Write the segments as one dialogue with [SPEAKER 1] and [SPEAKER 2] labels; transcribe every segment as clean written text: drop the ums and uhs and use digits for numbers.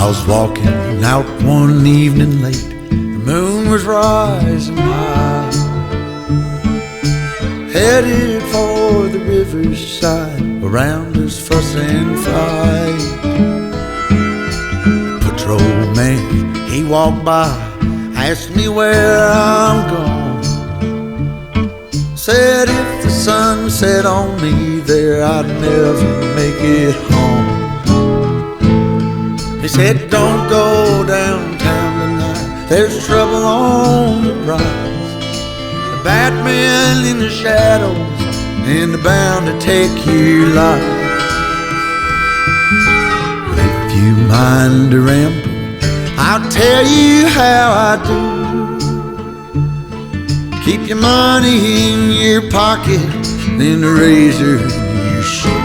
[SPEAKER 1] I was walking out one evening late, the moon was rising high, headed for the riverside, around us fuss and fight. Patrolman, he walked by, asked me where I'm going, said if the sun set on me there, I'd never make it home. He said, don't go downtown tonight, there's trouble on the rise. The bad men in the shadows, and they're bound to take your life. If you mind to ramble, I'll tell you how I do. Keep your money in your pocket, then the razor in your shoe.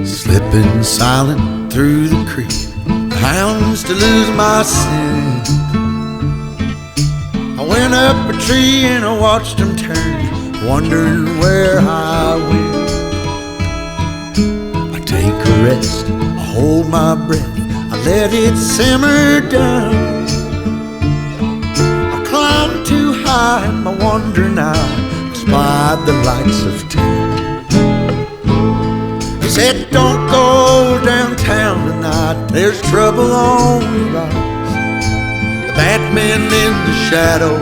[SPEAKER 1] Slipping silent through the creek, the hounds to lose my scent. I went up a tree and I watched them turn, wondering where I went. I take a rest, I hold my breath, I let it simmer down. I climb too high in my wandering eye, spied the lights of town. He said, don't go downtown tonight, there's trouble on the rise. The bad men in the shadows,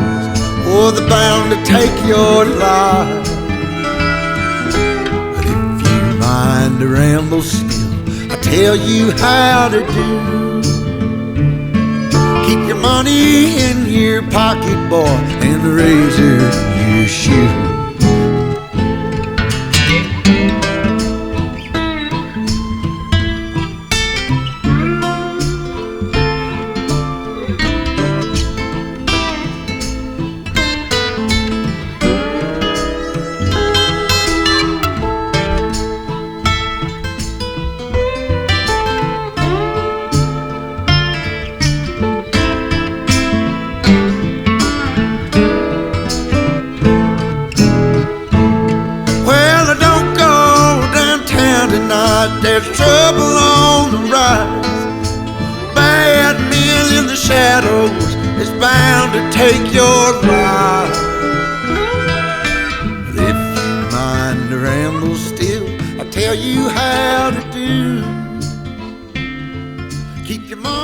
[SPEAKER 1] oh, they're bound to take your life. But if you mind to ramble still, I'll tell you how to do. Keep your money in your pocket, boy, and the razor in your shoe. There's trouble on the rise. Bad men in the shadows is bound to take your life. But if you mind to ramble still, I'll tell you how to do. Keep your mind